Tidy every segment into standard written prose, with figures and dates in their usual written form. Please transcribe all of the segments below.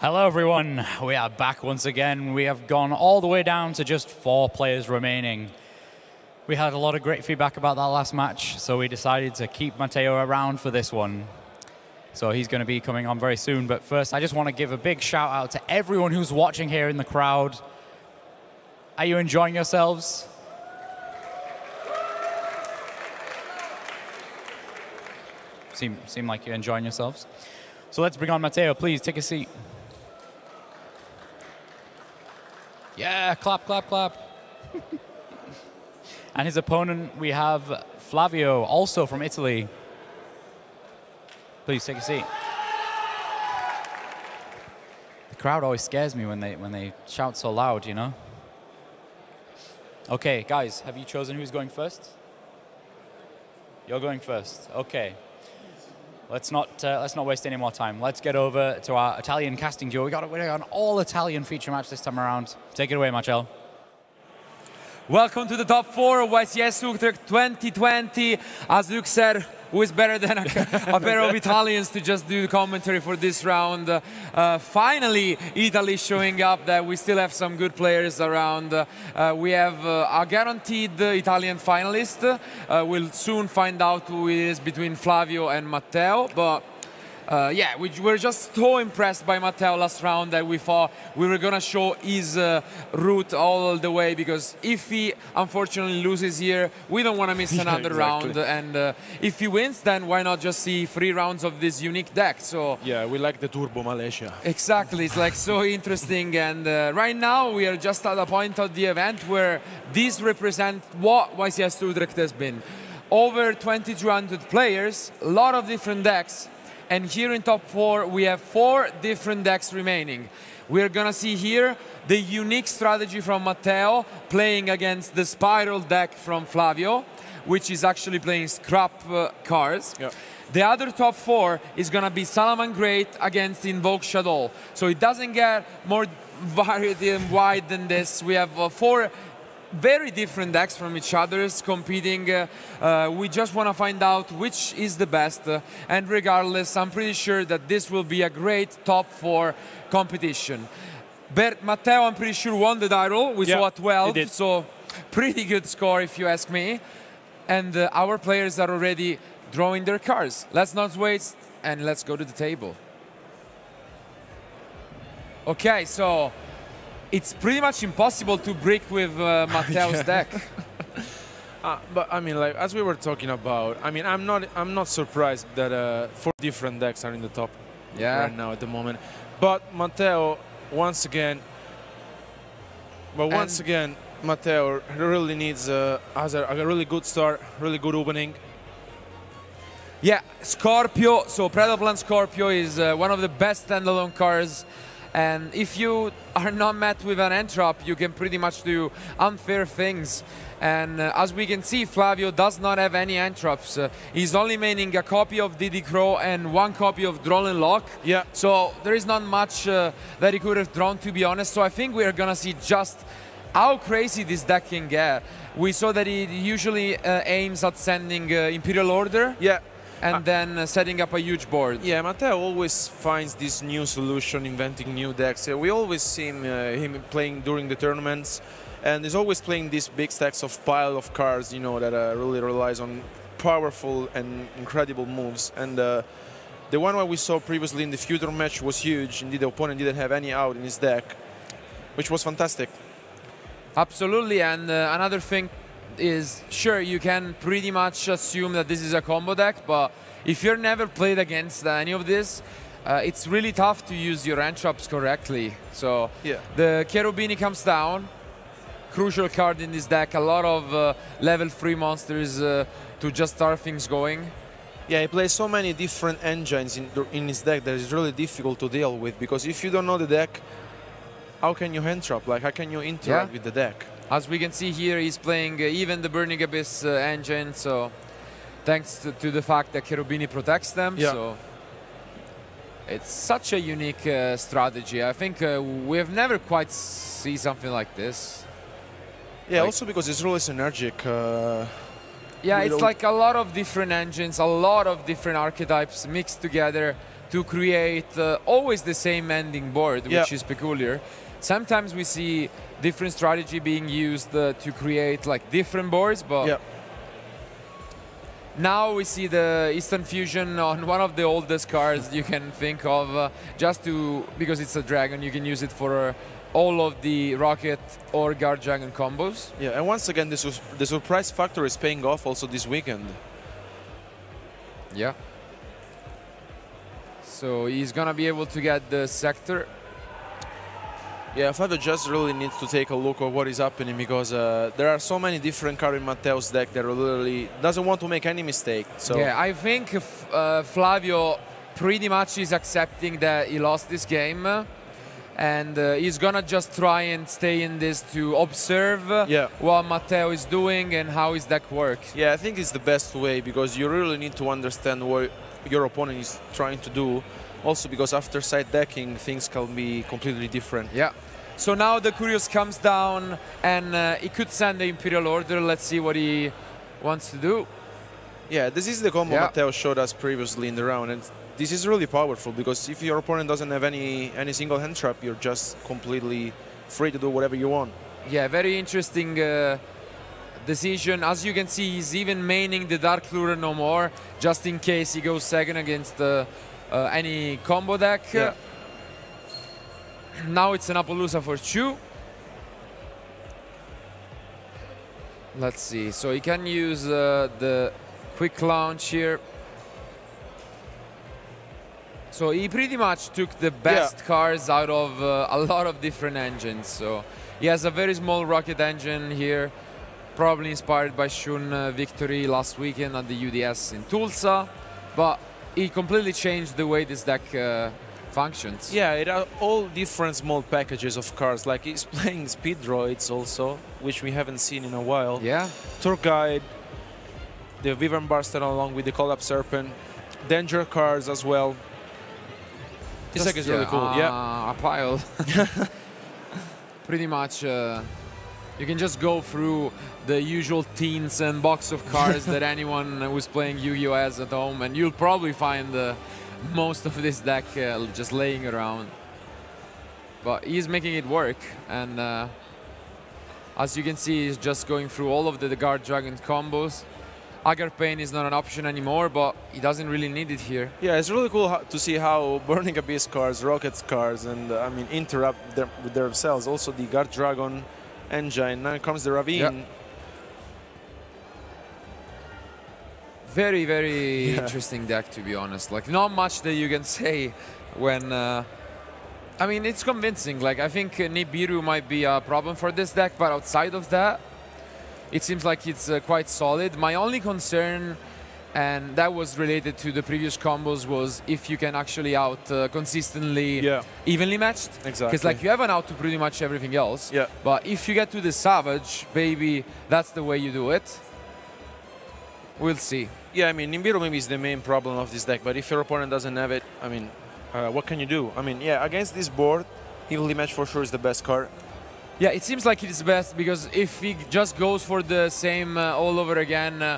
Hello everyone, we are back once again. We have gone all the way down to just 4 players remaining. We had a lot of great feedback about that last match, so we decided to keep Matteo around for this one. So he's going to be coming on very soon, but first I just want to give a big shout out to everyone who's watching here in the crowd. Are you enjoying yourselves? Seem like you're enjoying yourselves. So let's bring on Matteo, please take a seat. Yeah, clap, clap, clap. And his opponent, we have Flavio, also from Italy. Please take a seat. The crowd always scares me when they shout so loud, you know? Okay, guys, have you chosen who's going first? You're going first. Okay. Let's not waste any more time. Let's get over to our Italian casting duo. We got an all-Italian feature match this time around. Take it away, Matteo. Welcome to the top 4 of YCS Utrecht 2020. As Luke said, who is better than a pair of Italians to just do the commentary for this round? Finally, Italy showing up that we still have some good players around. We have a guaranteed Italian finalist. We'll soon find out who it is between Flavio and Matteo. But yeah, we were just so impressed by Matteo last round that we thought we were going to show his route all the way, because if he unfortunately loses here, we don't want to miss another round. And if he wins, then why not just see 3 rounds of this unique deck? So yeah, we like the Turbo Malaysia. Exactly, it's like so interesting. And right now we are just at a point of the event where these represent what YCS Utrecht has been. Over 2,200 players, a lot of different decks. And here in top 4, we have 4 different decks remaining. We're going to see here the unique strategy from Matteo playing against the Spyral deck from Flavio, which is actually playing scrap cards. Yep. The other top 4 is going to be Salaman Great against Invoke Shadow. So it doesn't get more variety and wide than this. We have 4 very different decks from each other competing. We just want to find out which is the best. And regardless, I'm pretty sure that this will be a great top 4 competition. Matteo, I'm pretty sure, won the title. We saw a 12, so pretty good score if you ask me. And our players are already drawing their cards. Let's not waste and let's go to the table. Okay, so it's pretty much impossible to break with Matteo's deck. But I mean, like as we were talking about, I mean, I'm not surprised that 4 different decks are in the top right now at the moment. But Matteo, once again, Matteo really needs has a really good start, really good opening. Yeah, Scorpio. So Predaplan Scorpio is one of the best standalone cards. And if you are not met with an entrop, you can pretty much do unfair things. And as we can see, Flavio does not have any entrops. He's only maining a copy of Diddy Crow and 1 copy of Droll and Lock. Yeah. So there is not much that he could have drawn, to be honest. So I think we are going to see just how crazy this deck can get. We saw that he usually aims at sending Imperial Order. Yeah. And then setting up a huge board. Yeah, Matteo always finds this new solution, inventing new decks. We always see him playing during the tournaments, and he's always playing these big stacks of pile of cards, you know, that really relies on powerful and incredible moves. And the one we saw previously in the future match was huge. Indeed, the opponent didn't have any out in his deck, which was fantastic. Absolutely, and another thing is, sure, you can pretty much assume that this is a combo deck, but if you're never played against any of this, it's really tough to use your entrops correctly. So yeah, the Cherubini comes down, crucial card in this deck, a lot of level 3 monsters to just start things going. Yeah, he plays so many different engines in his deck that it's really difficult to deal with, because if you don't know the deck, how can you entrop? Like, how can you interact with the deck? As we can see here, he's playing even the Burning Abyss engine, so thanks to the fact that Cherubini protects them. Yeah. So it's such a unique strategy. I think we have never quite seen something like this. Yeah, like, also because it's really synergic. Yeah, it's like a lot of different engines, a lot of different archetypes mixed together to create always the same ending board, which is peculiar. Sometimes we see different strategy being used to create like different boards, but now we see the Eastern Fusion on one of the oldest cards you can think of, because it's a dragon, you can use it for all of the rocket or guard dragon combos. Yeah, and once again, the surprise factor is paying off also this weekend. Yeah. So he's gonna be able to get the sector. Yeah, Flavio just really needs to take a look at what is happening, because there are so many different cards in Matteo's deck that really doesn't want to make any mistake. So yeah, I think Flavio pretty much is accepting that he lost this game, and he's gonna just try and stay in this to observe what Matteo is doing and how his deck works. Yeah, I think it's the best way, because you really need to understand what your opponent is trying to do. Also because after side decking, things can be completely different. Yeah. So now the Curious comes down, and he could send the Imperial Order. Let's see what he wants to do. Yeah, this is the combo Matteo showed us previously in the round, and this is really powerful, because if your opponent doesn't have any single hand trap, you're just completely free to do whatever you want. Yeah, very interesting decision. As you can see, he's even maining the Dark Lure no more, just in case he goes second against any combo deck. Yeah. Now it's an Appaloosa for 2. Let's see. So he can use the quick launch here. So he pretty much took the best cards out of a lot of different engines. So he has a very small rocket engine here, probably inspired by Shun victory last weekend at the UDS in Tulsa. But he completely changed the way this deck functions. Yeah, it are all different small packages of cards. Like he's playing Speed Droids also, which we haven't seen in a while. Yeah. Tour Guide, the Wyvern Barster along with the Collapse Serpent, Danger cards as well. This deck is really cool. A pile. Pretty much. You can just go through the usual teens and box of cards that anyone who's playing Yu-Gi-Oh! Has at home, and you'll probably find most of this deck just laying around. But he's making it work, and as you can see, he's just going through all of the Guard Dragon combos. Agar Pain is not an option anymore, but he doesn't really need it here. Yeah, it's really cool to see how Burning Abyss cards, Rockets cards, and interact with themselves. Also the Guard Dragon engine. Now comes the Ravine. Yeah. Very, very interesting deck, to be honest. Like, not much that you can say when... I mean, it's convincing. Like, I think Nibiru might be a problem for this deck, but outside of that, it seems like it's quite solid. My only concern, and that was related to the previous combos, was if you can actually out consistently evenly matched. Exactly. Because like you have an out to pretty much everything else. Yeah. But if you get to the Savage, baby, that's the way you do it. We'll see. Yeah, I mean, Nibiru maybe is the main problem of this deck, but if your opponent doesn't have it, I mean, what can you do? I mean, yeah, against this board, evenly matched for sure is the best card. Yeah, it seems like it's best, because if he just goes for the same all over again,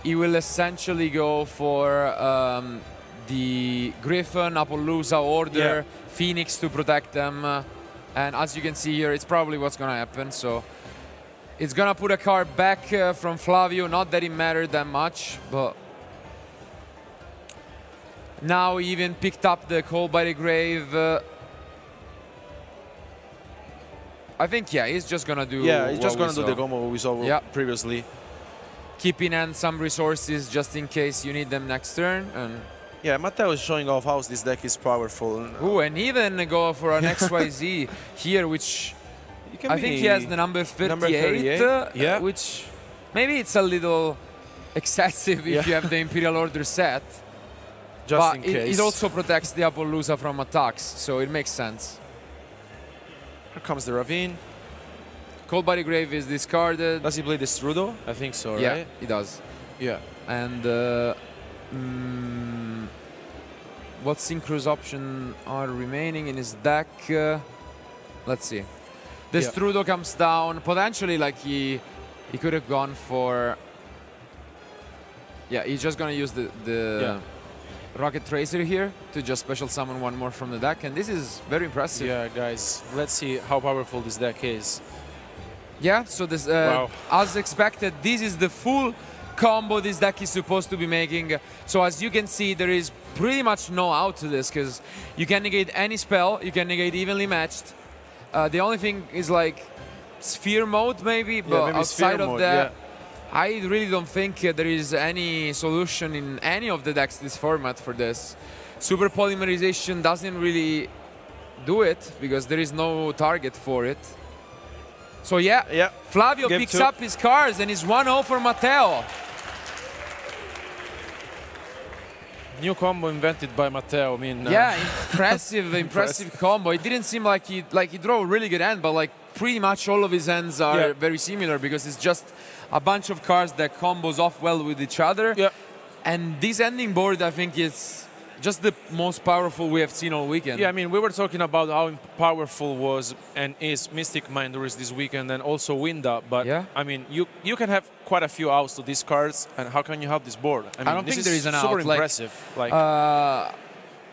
he will essentially go for the Griffin, Appaloosa Order, Phoenix to protect them. And as you can see here, it's probably what's going to happen. So it's going to put a card back from Flavio. Not that it mattered that much, but now he even picked up the Call by the Grave. I think, he's just going to do he's just going to do the combo we saw previously. Keep in hand some resources just in case you need them next turn. And yeah, Matteo is showing off how this deck is powerful. Ooh, and even go for an XYZ here, which I think he has the number 38, which maybe it's a little excessive if you have the Imperial Order set. Just in case. It also protects the Appaloosa from attacks, so it makes sense. Here comes the Ravine. Cold by the Grave is discarded. Does he play the Strudo? I think so, right? Yeah, he does. Yeah. And what synchros option are remaining in his deck? Let's see. The Strudo comes down. Potentially, like he could have gone for Yeah, he's just gonna use the Rocket Tracer here to just special summon one more from the deck, and this is very impressive. Yeah, guys, let's see how powerful this deck is. Yeah, so this, Wow. as expected, this is the full combo this deck is supposed to be making. So as you can see, there is pretty much no out to this, because you can negate any spell, you can negate evenly matched. The only thing is like sphere mode maybe, but maybe outside sphere of mode, that, I really don't think there is any solution in any of the decks this format for this. Super Polymerization doesn't really do it, because there is no target for it. So yeah, Flavio Game picks 2. up his cards, and it's 1-0 for Matteo. New combo invented by Matteo. I mean, Yeah, impressive combo. It didn't seem like he drew a really good hand, but like pretty much all of his hands are very similar, because it's just a bunch of cards that combos off well with each other. Yeah. And this ending board, I think, is just the most powerful we have seen all weekend. Yeah, I mean, we were talking about how powerful was and is Mystic Minders this weekend, and also Winda. But I mean, you can have quite a few outs to these cards, and how can you have this board? I, mean, I don't think there is an out. Super impressive. Like,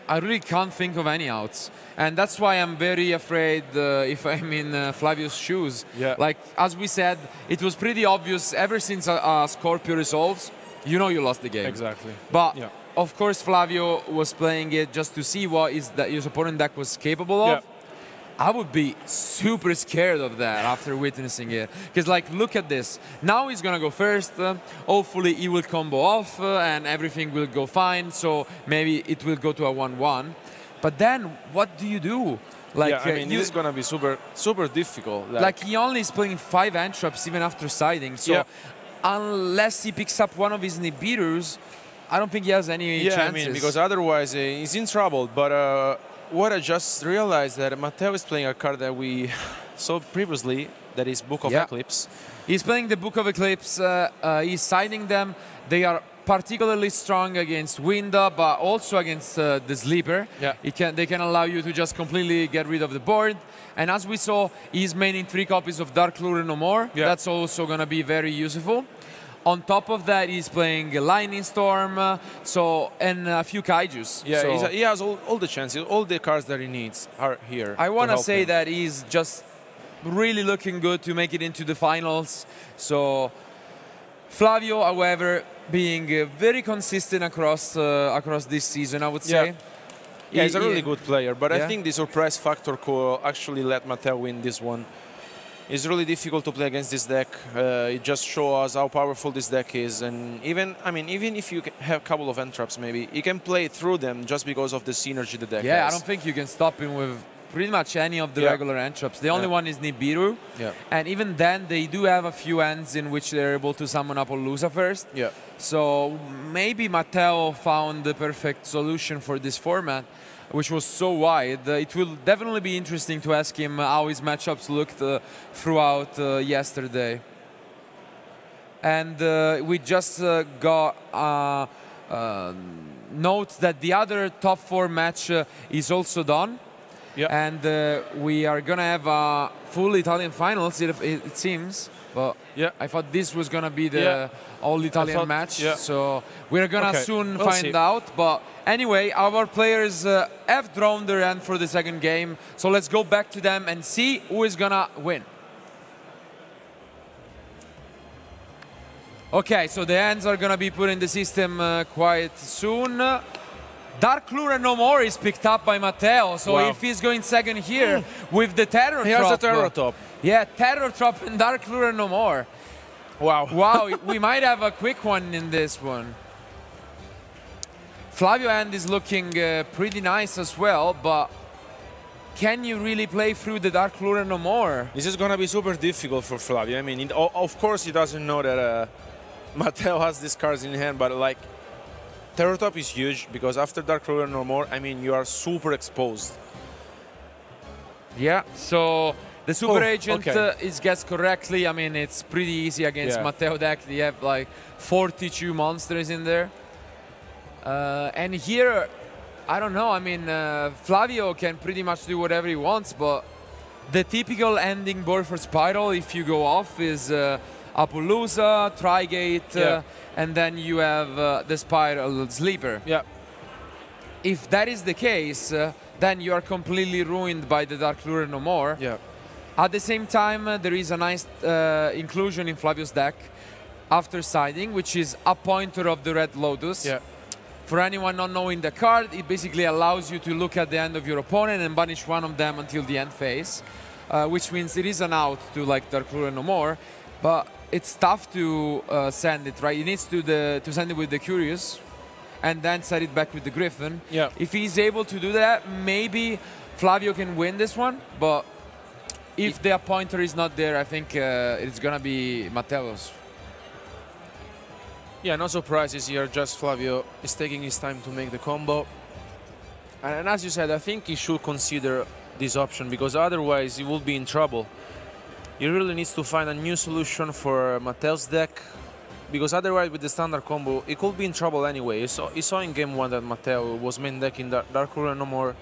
I really can't think of any outs, and that's why I'm very afraid if I'm in Flavio's shoes. Yeah. Like as we said, it was pretty obvious ever since Scorpio resolves. You know you lost the game. Exactly. But of course, Flavio was playing it just to see what his opponent deck was capable of. I would be super scared of that after witnessing it. Because, like, look at this. Now he's going to go first. Hopefully, he will combo off and everything will go fine. So maybe it will go to a 1-1. But then, what do you do? Like, I mean, this is going to be super difficult. Like, he only is playing 5 hand traps even after siding. So unless he picks up one of his Nibiru's, I don't think he has any chances. I mean, because otherwise he's in trouble. But what I just realized that Matteo is playing a card that we saw previously, that is Book of Eclipse. He's playing the Book of Eclipse. He's siding them. They are particularly strong against Winda, but also against the Sleeper. They can allow you to just completely get rid of the board. And as we saw, he's maining 3 copies of Dark Lure No More. That's also going to be very useful. On top of that, he's playing Lightning Storm, and a few Kaijus. Yeah, so he has all the chances, all the cards that he needs are here. I want to say that he's just really looking good to make it into the finals. So Flavio, however, being very consistent across this season, I would say. Yeah, he's a really good player, but I think the surprise factor could actually let Matteo win this one. It's really difficult to play against this deck. It just shows us how powerful this deck is, and even if you have a couple of end traps, maybe you can play through them just because of the synergy the deck has. I don't think you can stop him with pretty much any of the regular end traps. The only one is Nibiru, and even then they do have a few ends in which they're able to summon up Olusa first. So maybe Matteo found the perfect solution for this format, which was so wide. It will definitely be interesting to ask him how his matchups looked throughout yesterday. And we just got note that the other top 4 match is also done. And we are going to have a full Italian finals, it seems. But I thought this was going to be the all-Italian match. So we're going to soon find out. But anyway, our players have drawn their hand for the second game. So let's go back to them and see who is going to win. Okay, so the hands are going to be put in the system quite soon. Dark Lure No More is picked up by Matteo. So if he's going second here with the Terror Trop. He has a Terror Top. Yeah, Terror Trop and Dark Lure No More. Wow, we might have a quick one in this one. Flavio hand is looking pretty nice as well, but can you really play through the Dark Lure No More? This is going to be super difficult for Flavio. I mean, of course he doesn't know that Matteo has these cards in hand, but like, Terror Top is huge, because after Dark Lure No More, I mean, you are super exposed. Yeah, so the Super Agent is guessed correctly. I mean, it's pretty easy against Matteo deck. They have like 42 monsters in there. And here, I don't know. I mean, Flavio can pretty much do whatever he wants, but the typical ending board for Spyral, if you go off, is Appaloosa, Trigate, Yeah. and then you have the Spyral Sleeper. Yeah. If that is the case, then you are completely ruined by the Dark Lure no more. Yeah. At the same time, there is a nice inclusion in Flavio's deck after siding, which is a pointer of the Red Lotus. Yeah. For anyone not knowing the card, it basically allows you to look at the end of your opponent and banish one of them until the end phase, which means it is an out to like Dark Lure no more, but it's tough to send it, right? He needs to send it with the Curious and then set it back with the Griffin. Yeah. If he's able to do that, maybe Flavio can win this one, but if the pointer is not there, I think it's gonna be Matteo's. Yeah, no surprises here. Just Flavio is taking his time to make the combo. And as you said, I think he should consider this option because otherwise he will be in trouble. He really needs to find a new solution for Matteo's deck because otherwise with the standard combo, he could be in trouble anyway. He saw in game 1 that Matteo was main deck in Dark Lure no more.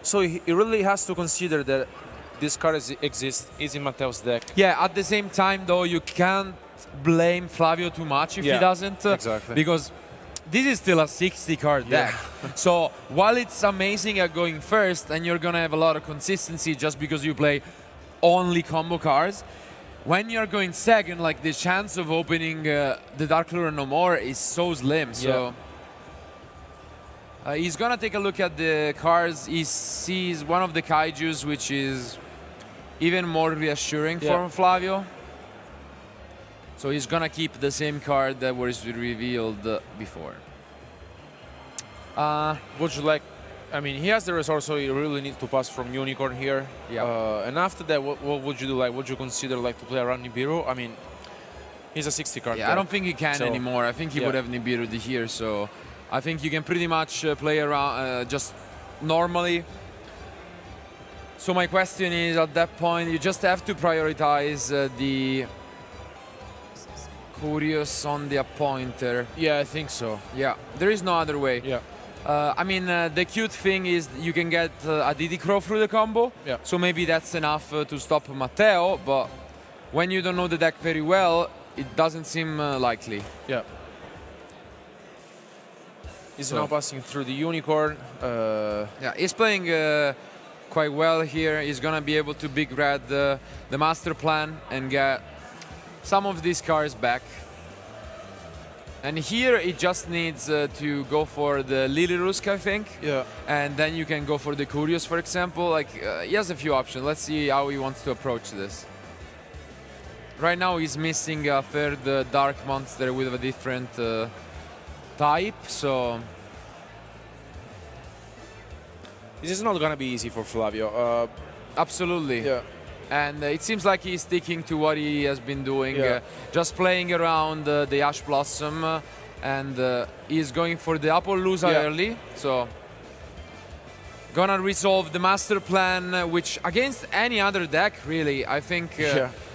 So he really has to consider that this card exists, is in Matteo's deck. Yeah, at the same time though, you can't blame Flavio too much if he doesn't. Exactly. Because this is still a 60 card deck. So while it's amazing at going first and you're gonna have a lot of consistency just because you play only combo cards, when you're going second, like the chance of opening the Dark Lure no more is so slim. So he's gonna take a look at the cards. He sees one of the kaijus, which is even more reassuring for Flavio. So he's gonna keep the same card that was revealed before. Would you like? I mean, he has the resource, so you really need to pass from Unicorn here. Yeah. And after that, what would you do? Like, would you consider like to play around Nibiru? I mean, he's a 60 card. Yeah, I don't think he can anymore. I think he would have Nibiru here, so I think you can pretty much play around just normally. So my question is, at that point, you just have to prioritize the Curious on the pointer. Yeah, I think so. Yeah, there is no other way. Yeah. I mean, the cute thing is you can get a Diddy Crow through the combo, so maybe that's enough to stop Matteo, but when you don't know the deck very well, it doesn't seem likely. Yeah. He's now passing through the Unicorn. Yeah, he's playing quite well here. He's gonna be able to big red the master plan and get some of these cards back. And here it just needs to go for the Lily Rusk, I think. Yeah. And then you can go for the Curious, for example. Like he has a few options. Let's see how he wants to approach this. Right now he's missing a third dark monster with a different type, so this is not gonna be easy for Flavio. Absolutely. Yeah. And it seems like he's sticking to what he has been doing, just playing around the Ash Blossom, and he's going for the Appaloosa early, so gonna resolve the master plan, which against any other deck, really, I think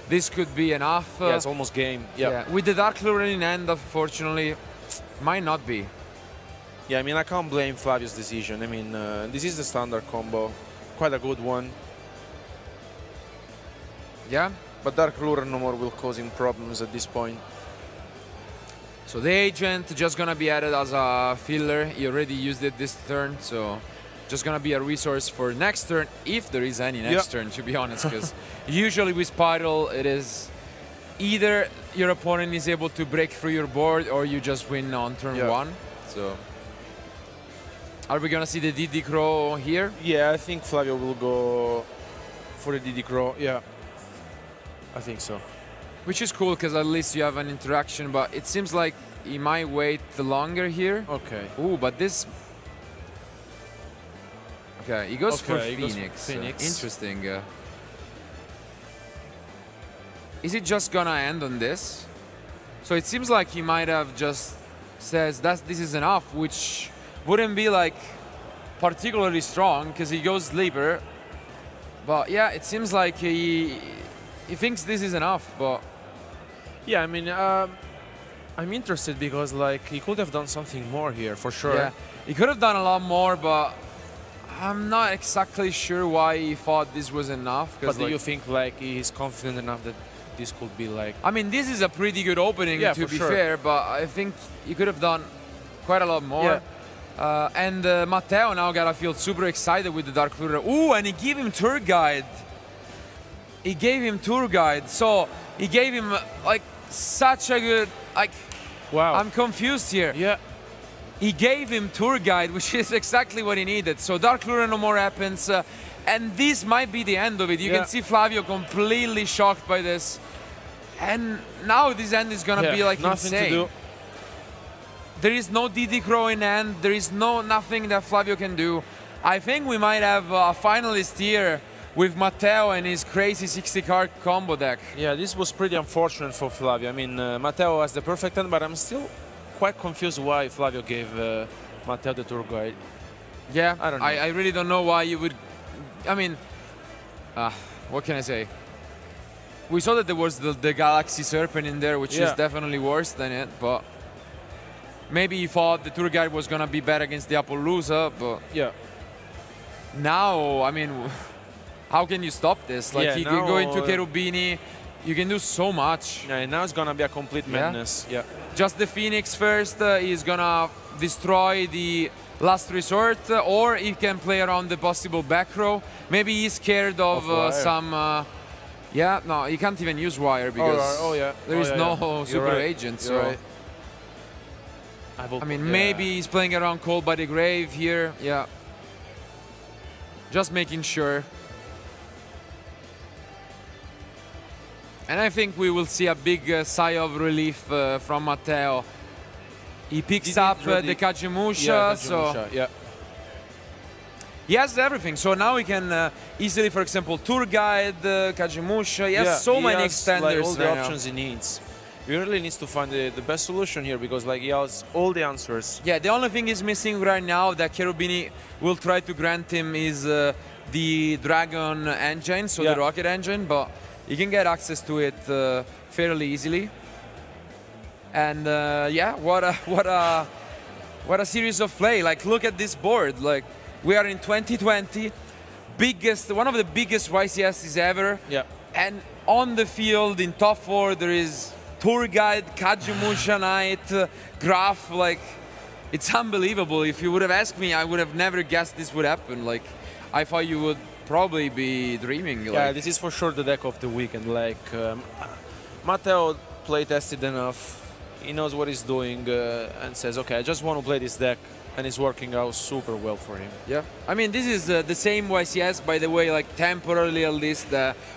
this could be enough. Yeah, it's almost game. Yeah. With the Dark Lure in hand, unfortunately, might not be. Yeah, I mean, I can't blame Flavio's decision. I mean, this is the standard combo, quite a good one. Yeah, but Dark Lure no more will cause him problems at this point. So the agent just gonna be added as a filler. He already used it this turn, so just gonna be a resource for next turn, if there is any next turn, to be honest, because usually with Spyral it is either your opponent is able to break through your board or you just win on turn one. So are we gonna see the Diddy Crow here? Yeah, I think Flavio will go for the Diddy Crow. Yeah. I think so. Which is cool, because at least you have an interaction, but it seems like he might wait longer here. Okay. Ooh, but this... Okay, he goes for Phoenix. Phoenix. Interesting. Is it just gonna end on this? So it seems like he might have just says that this is enough, which wouldn't be like particularly strong, because he goes sleeper. But yeah, it seems like he thinks this is enough, but... Yeah, I mean, I'm interested because, like, he could have done something more here, for sure. Yeah, he could have done a lot more, but I'm not exactly sure why he thought this was enough. But do you think, like, he's confident enough that this could be like. I mean, this is a pretty good opening, to be fair, but I think you could have done quite a lot more. And Matteo now gotta feel super excited with the Dark Lure. Ooh, and he gave him tour guide. He gave him tour guide, so he gave him like such a good, like, wow. I'm confused here. Yeah. He gave him tour guide, which is exactly what he needed. So Dark Lure no more happens, and this might be the end of it. You can see Flavio completely shocked by this. And now this end is gonna be like nothing insane. To do. There is no DD Crow in hand. There is nothing that Flavio can do. I think we might have a finalist here with Matteo and his crazy 60-card combo deck. Yeah, this was pretty unfortunate for Flavio. I mean, Matteo has the perfect hand, but I'm still quite confused why Flavio gave Matteo the tour guide. Yeah, I don't know. I really don't know why you would. I mean, what can I say? We saw that there was the Galaxy Serpent in there, which is definitely worse than it, but maybe he thought the tour guide was gonna be better against the Appaloosa, but now, I mean, how can you stop this? Like, he can go into Cherubini, you can do so much. Yeah, now it's gonna be a complete madness. Yeah. Just the Phoenix first, he's gonna destroy the Last Resort, or he can play around the possible back row. Maybe he's scared of some... no, he can't even use wire because there is no super agent. So I mean, maybe he's playing around Cold by the Grave here. Yeah. Just making sure. And I think we will see a big sigh of relief from Matteo. He picks up the Kagemusha, so he has everything. So now he can easily, for example, tour guide, Kagemusha. He has so many extenders. Like, all the options he needs. He really needs to find the best solution here because like he has all the answers. Yeah, the only thing he's missing right now that Cherubini will try to grant him is the Dragon engine, so the rocket engine, but you can get access to it fairly easily. And what a series of play. Like, look at this board. Like, we are in 2020, one of the biggest YCSs ever. Yeah. And on the field in top 4 there is tour guide, Kagemusha Knight, Graph. Like, it's unbelievable. If you would have asked me, I would have never guessed this would happen. Like, I thought you would probably be dreaming. Yeah, like. this is for sure the deck of the weekend. Like, Matteo play tested enough. He knows what he's doing and says, okay, I just want to play this deck, and it's working out super well for him. Yeah, I mean, this is the same YCS, by the way, like temporarily at least,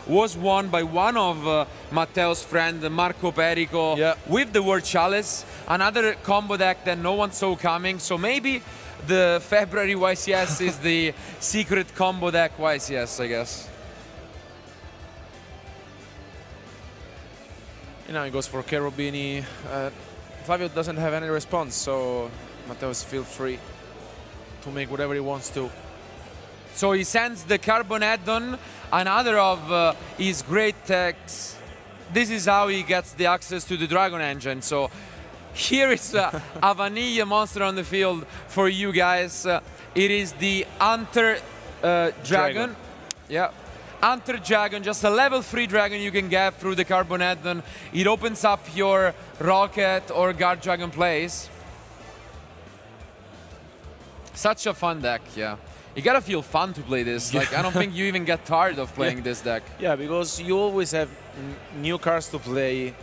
was won by one of Matteo's friend, Marco Perico, with the World Chalice, another combo deck that no one saw coming, so maybe the February YCS is the secret combo deck YCS, I guess. Now he goes for Cherubini. Flavio doesn't have any response, so Matteo feels free to make whatever he wants to. So he sends the Carbon add-on, another of his great techs. This is how he gets the access to the Dragon engine. So here is a vanilla monster on the field for you guys. It is the Hunter Dragon. Yeah. Hunter Dragon, just a level 3 dragon you can get through the Carbon add-on. It opens up your Rocket or Guard Dragon plays. Such a fun deck, yeah. You gotta feel fun to play this. Like, I don't think you even get tired of playing this deck. Yeah, because you always have new cards to play,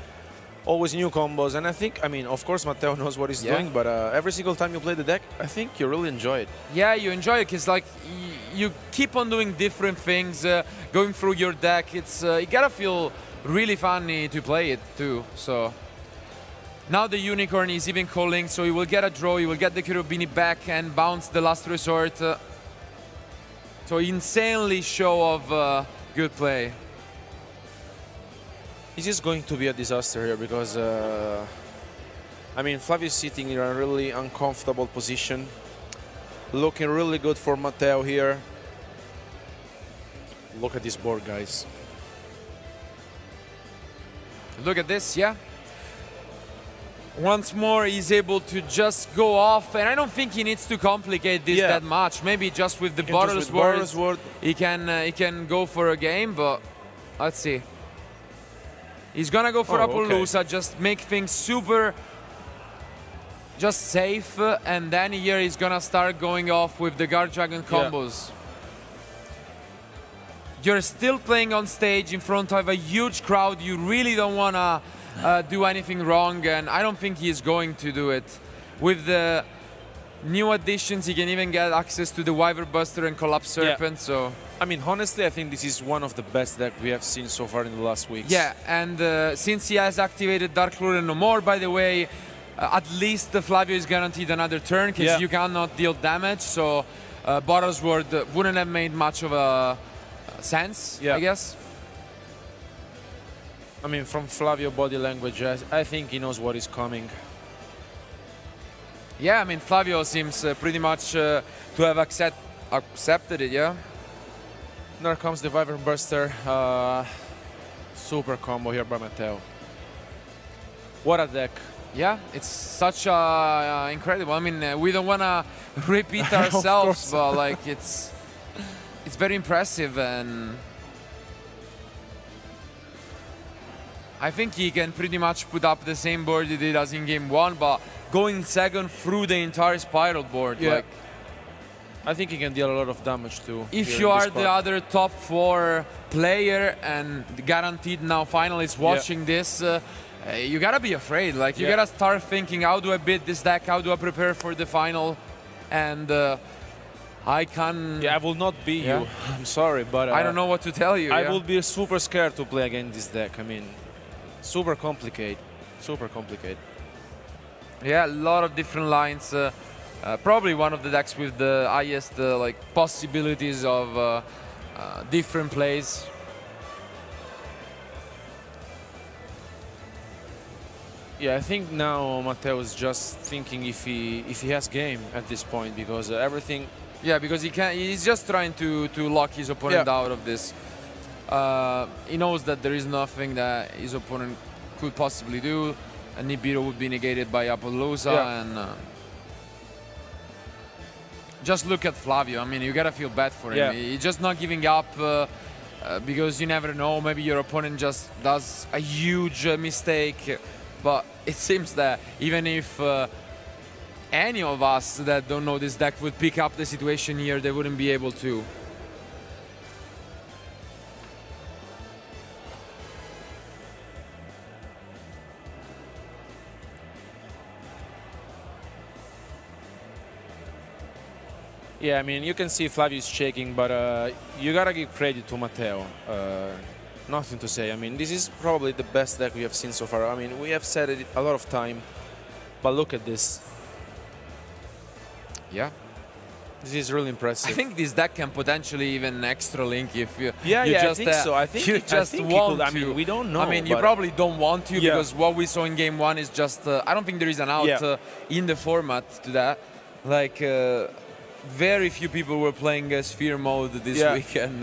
always new combos, and I think, I mean, of course Matteo knows what he's doing, but every single time you play the deck, I think you really enjoy it. Yeah, you enjoy it, because like, you keep on doing different things, going through your deck. It's you gotta feel really funny to play it too. So now the Unicorn is even calling, so he will get a draw, he will get the Cherubini back and bounce the Last Resort. So insanely show of good play. This is going to be a disaster here because, I mean, Flavio is sitting in a really uncomfortable position. Looking really good for Matteo here. Look at this board, guys. Look at this, yeah. Once more, he's able to just go off, and I don't think he needs to complicate this that much. Maybe just with the Borderless Word, he can go for a game, but let's see. He's gonna go for Oh, Appaloosa, just make things super just safe, and then here he's gonna start going off with the Guard Dragon combos. You're still playing on stage in front of a huge crowd. You really don't wanna do anything wrong, and I don't think he's going to do it. With the new additions, he can even get access to the Wyvern Buster and Collapse Serpent, so... I mean, honestly, I think this is one of the best that we have seen so far in the last weeks. Yeah, and since he has activated Dark Lure no more, by the way, at least Flavio is guaranteed another turn, because you cannot deal damage, so Boros Ward wouldn't have made much of a sense, I guess. I mean, from Flavio body language, I think he knows what is coming. Yeah, I mean, Flavio seems pretty much to have accepted it, yeah? There comes the Wyvern Buster. Super combo here by Matteo. What a deck. Yeah, it's such incredible. I mean, we don't want to repeat ourselves, but like it's very impressive, and I think he can pretty much put up the same board he did as in game 1, but going second through the entire Spyral board. Like, I think he can deal a lot of damage too. If you are the other top 4 player and guaranteed now finalists watching this, you gotta be afraid. Like, you gotta start thinking, how do I beat this deck? How do I prepare for the final? And I can... Yeah, I will not beat you. I'm sorry, but... I don't know what to tell you. I will be super scared to play against this deck. I mean, super complicated. Super complicated. Yeah, a lot of different lines. Probably one of the decks with the highest like possibilities of different plays. Yeah, I think now Matteo is just thinking if he has game at this point, because everything. Yeah, because he's just trying to lock his opponent out of this. He knows that there is nothing that his opponent could possibly do, and Nibiru would be negated by Appaloosa, and just look at Flavio. I mean, you gotta feel bad for him. He's just not giving up because you never know. Maybe your opponent just does a huge mistake. But it seems that even if any of us that don't know this deck would pick up the situation here, they wouldn't be able to. Yeah, I mean, you can see Flavio is shaking, but you gotta give credit to Matteo. Nothing to say. I mean, this is probably the best deck we have seen so far. I mean, we have said it a lot of time, but look at this. Yeah. This is really impressive. I think this deck can potentially even extra link if you. Yeah, you I just, think so. I think you just want to. I mean, we don't know. I mean, you probably don't want to because what we saw in game 1 is just. I don't think there is an out in the format to that. Like, very few people were playing Sphere mode this weekend.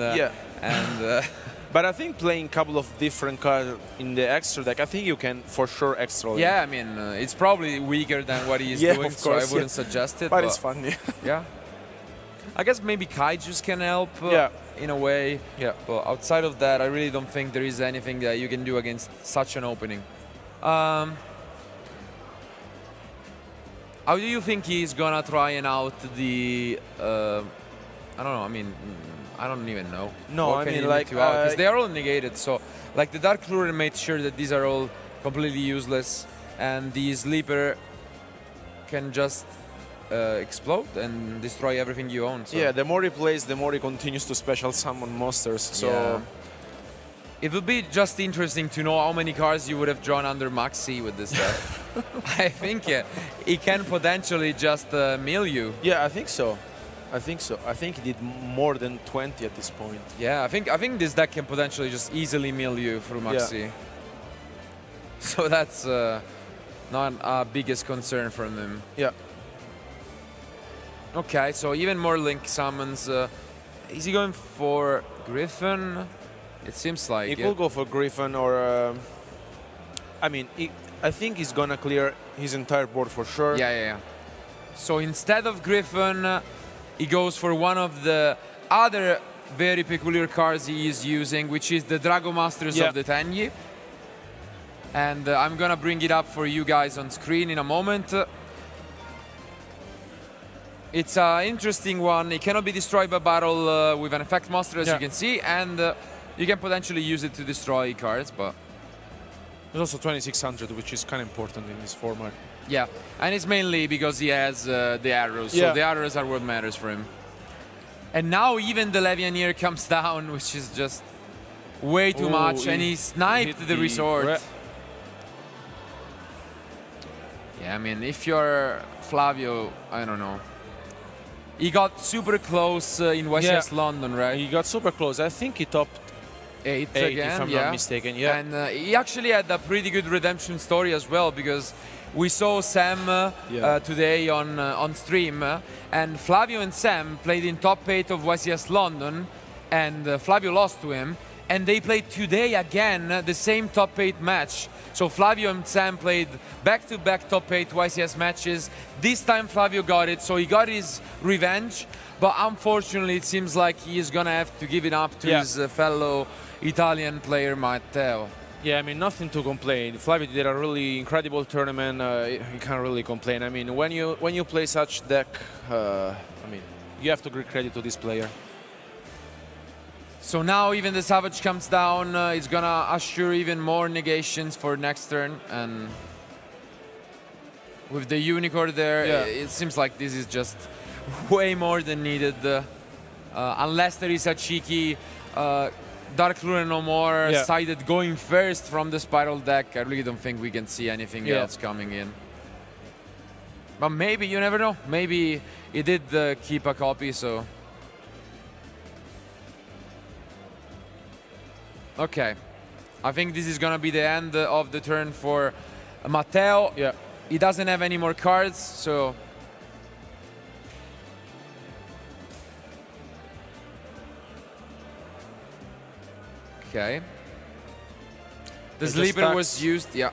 But I think playing a couple of different cards in the extra deck, I think you can for sure extra link. Yeah, I mean, it's probably weaker than what he is doing, of course, so I wouldn't suggest it. But it's funny. Yeah. I guess maybe Kaijus can help in a way. Yeah. But outside of that, I really don't think there is anything that you can do against such an opening. How do you think he's gonna try and out the... I don't know, I mean... I don't even know. No, I mean, like... Because they are all negated, so... Like, the Dark Lure made sure that these are all completely useless, and the Sleeper can just explode and destroy everything you own. So. Yeah, the more he plays, the more he continues to special summon monsters, so... It would be just interesting to know how many cards you would have drawn under Maxi with this deck. I think he can potentially just mill you. Yeah, I think so. I think so. I think he did more than 20 at this point. Yeah, I think this deck can potentially just easily mill you through Maxi. Yeah. So that's not our biggest concern from him. Yeah. Okay, so even more Link summons. Is he going for Griffin? It seems like he could go for Griffin, or I mean, I think he's gonna clear his entire board for sure. Yeah. So instead of Griffin, he goes for one of the other very peculiar cards he is using, which is the Drago Masters of the Tenyi. And I'm gonna bring it up for you guys on screen in a moment. It's an interesting one. It cannot be destroyed by battle with an effect monster, as you can see, and you can potentially use it to destroy cards, but... There's also 2600, which is kind of important in this format. Yeah, and it's mainly because he has the arrows, so the arrows are what matters for him. And now even the Levianeer comes down, which is just way too much, and he sniped the resort. Yeah, I mean, if you're Flavio, I don't know. He got super close in YCS London, right? He got super close. I think he topped 8 again, if I'm not mistaken. Yeah, and he actually had a pretty good redemption story as well, because we saw Sam today on stream, and Flavio and Sam played in top 8 of YCS London, and Flavio lost to him, and they played today again the same top 8 match. So Flavio and Sam played back-to-back top 8 YCS matches. This time Flavio got it, so he got his revenge, but unfortunately it seems like he is gonna have to give it up to his fellow Italian player Matteo. Yeah, I mean, nothing to complain. Flavio did a really incredible tournament. You can't really complain. I mean, when you play such deck, I mean, you have to give credit to this player. So now even the Savage comes down, it's gonna assure even more negations for next turn, and with the Unicorn there, it seems like this is just way more than needed, unless there is a cheeky Dark Lure No More sided going first from the Spyral deck. I really don't think we can see anything else coming in. But maybe, you never know, maybe he did keep a copy, so... Okay, I think this is gonna be the end of the turn for Matteo. Yeah, he doesn't have any more cards, so okay. The sleeper was used. Yeah,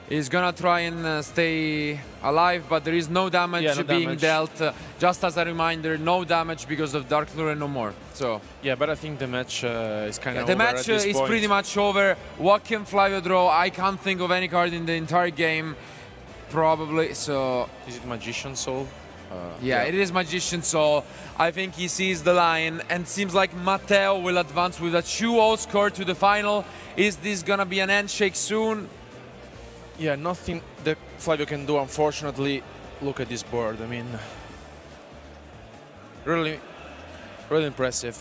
he's gonna try and stay alive, but there is no damage being dealt. Just as a reminder, no damage because of Dark Lure No More. So yeah, but I think the match is kind of over. The match is pretty much over. What can Flavio draw? I can't think of any card in the entire game, probably. So is it Magician Soul? Yeah, it is Magician Soul. I think he sees the line, and seems like Matteo will advance with a 2-0 score to the final. Is this gonna be an handshake soon? Yeah, nothing that Flavio can do, unfortunately. Look at this board. I mean, really impressive.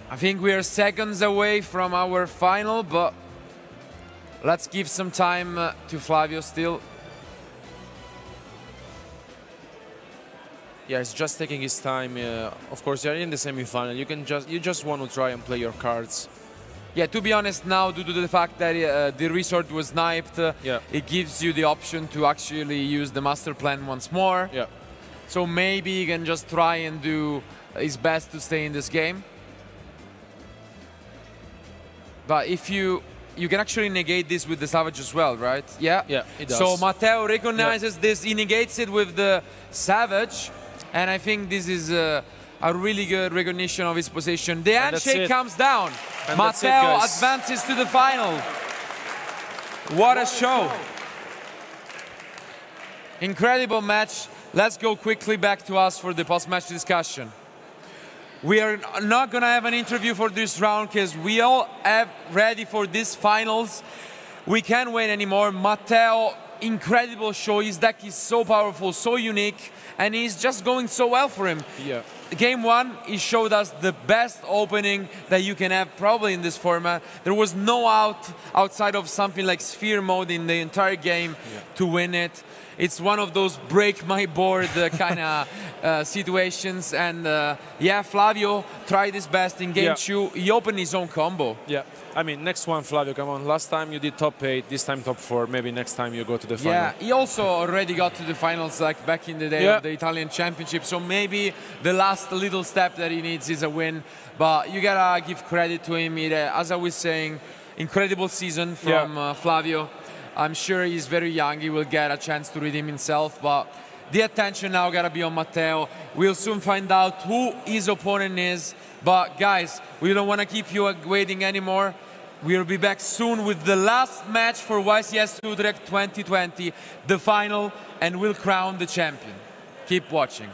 I think we are seconds away from our final, but let's give some time to Flavio still. Yeah, he's just taking his time. Of course, you're in the semi-final. You just want to try and play your cards. Yeah, to be honest now, due to the fact that the resort was sniped, it gives you the option to actually use the master plan once more. Yeah. So maybe he can just try and do his best to stay in this game. But if you can actually negate this with the Savage as well, right? Yeah? Yeah, it does. So Matteo recognizes this, he negates it with the Savage, and I think this is a really good recognition of his position. The handshake comes down. And Matteo advances to the final. What a show. Incredible match. Let's go quickly back to us for the post-match discussion. We are not going to have an interview for this round because we all have ready for these finals. We can't wait anymore. Matteo, incredible show. His deck is so powerful, so unique, and he's just going so well for him. Yeah. Game 1, he showed us the best opening that you can have probably in this format. There was no outside of something like Sphere mode in the entire game to win it. It's one of those break my board kind of situations. And yeah, Flavio tried his best in game 2. He opened his own combo. Yeah, I mean, next one, Flavio, come on. Last time you did top 8, this time top 4. Maybe next time you go to the final. Yeah, he also already got to the finals like back in the day of the Italian Championship. So maybe the last little step that he needs is a win. But you gotta give credit to him. As I was saying, incredible season from Flavio. I'm sure he's very young. He will get a chance to redeem himself. But the attention now gotta be on Matteo. We'll soon find out who his opponent is. But guys, we don't want to keep you waiting anymore. We'll be back soon with the last match for YCS Utrecht 2020, the final, and we'll crown the champion. Keep watching.